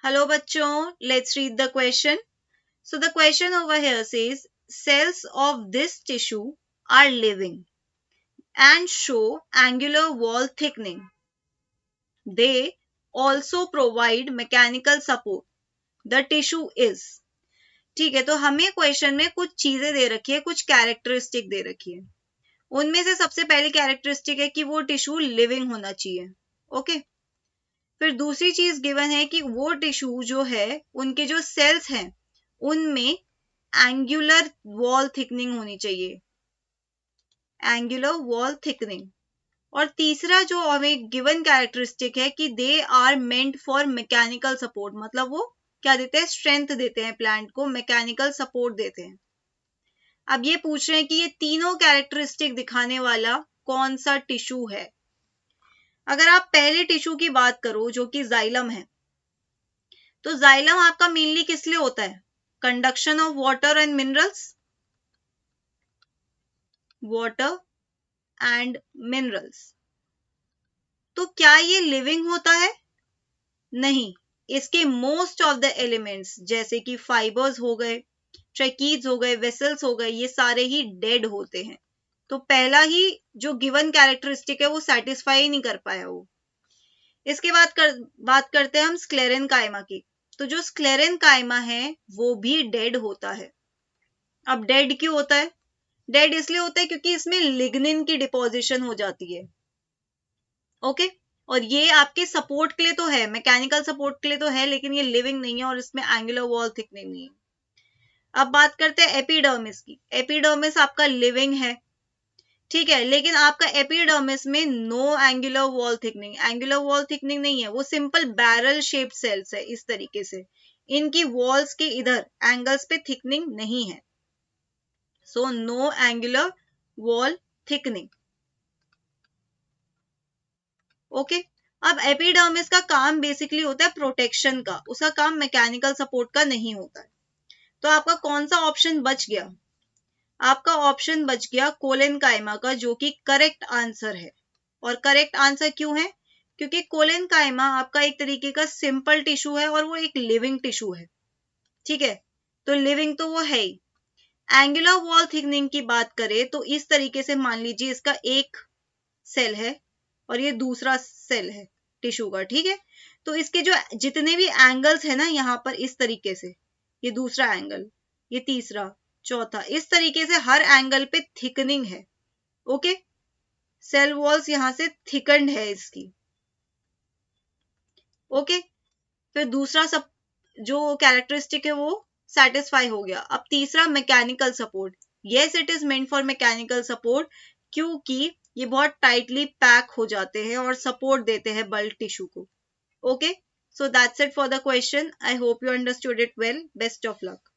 Hello bachon, let's read the question. So the question over here says cells of this tissue are living and show angular wall thickening. They also provide mechanical support. The tissue is. ठीक है, तो हमें question में कुछ चीजें दे रखी है, कुछ कैरेक्टरिस्टिक दे रखी है. उनमें से सबसे पहली कैरेक्टरिस्टिक है कि वो टिश्यू लिविंग होना चाहिए. ओके. फिर दूसरी चीज गिवन है कि वो टिश्यू जो है उनके जो सेल्स हैं उनमें एंगुलर वॉल थिकनिंग होनी चाहिए. Angular wall thickening. और तीसरा जो हमें गिवन कैरेक्टरिस्टिक है कि they are meant for mechanical support, मतलब वो क्या देते हैं, स्ट्रेंथ देते हैं, प्लांट को मैकेनिकल सपोर्ट देते हैं. अब ये पूछ रहे हैं कि ये तीनों कैरेक्टरिस्टिक दिखाने वाला कौन सा टिश्यू है. अगर आप पहले टिश्यू की बात करो जो कि जाइलम है, तो जाइलम आपका मेनली किस लिए होता है, conduction of water and minerals. Water and minerals. तो क्या ये लिविंग होता है? नहीं. इसके मोस्ट ऑफ द एलिमेंट्स जैसे कि फाइबर्स हो गए, ट्रैकीज हो गए, वेसल्स हो गए, ये सारे ही डेड होते हैं. तो पहला ही जो गिवन कैरेक्टरिस्टिक है वो सेटिस्फाई नहीं कर पाया वो. इसके बाद बात करते हैं हम स्क्लेरेन कायमा की. तो जो स्क्लेरेन कायमा है वो भी डेड होता है. अब डेड क्यों होता है? डेड इसलिए होता है क्योंकि इसमें लिग्निन की डिपोजिशन हो जाती है. ओके. और ये आपके सपोर्ट के लिए तो है, मैकेनिकल सपोर्ट के लिए तो है, लेकिन ये लिविंग नहीं है और इसमें एंगुलर वॉल थिकनिंग नहीं है. अब बात करते हैं एपिडर्मिस की. एपिडर्मिस आपका लिविंग है, ठीक है, लेकिन आपका एपिडर्मिस में no angular wall thickening. Angular wall thickening नहीं है, वो सिंपल बैरल शेप्ड सेल्स है. इस तरीके से इनकी वॉल्स के इधर एंगल्स पे थिकनिंग नहीं है. So no angular wall thickening. Okay. अब एपिडर्मिस का काम बेसिकली होता है प्रोटेक्शन का, उसका काम मैकेनिकल सपोर्ट का नहीं होता है. तो आपका कौन सा ऑप्शन बच गया? आपका ऑप्शन बच गया कोलेनकाइमा का, जो कि करेक्ट आंसर है. और करेक्ट आंसर क्यों है? क्योंकि कोलेनकाइमा आपका एक तरीके का सिंपल टिश्यू है और वो एक लिविंग टिश्यू है. ठीक है, तो लिविंग तो वो है ही. एंगुलर वॉल थिकनिंग की बात करें तो इस तरीके से मान लीजिए इसका एक सेल है और ये दूसरा सेल है टिश्यू का. ठीक है, तो इसके जो जितने भी एंगल्स है ना, यहाँ पर इस तरीके से, ये दूसरा एंगल, ये तीसरा, चौथा, इस तरीके से हर एंगल पे थिकनिंग है. ओके. सेल वॉल्स यहां से थिकन्ड है इसकी. ओके. फिर दूसरा सब जो कैरेक्टरिस्टिक है वो सेटिस्फाई हो गया. अब तीसरा mechanical support. Yes, it is meant for mechanical support, क्योंकि ये बहुत टाइटली पैक हो जाते हैं और सपोर्ट देते हैं बल्क टिश्यू को. Okay. So that's it for the question. I hope you understood it well. Best of luck.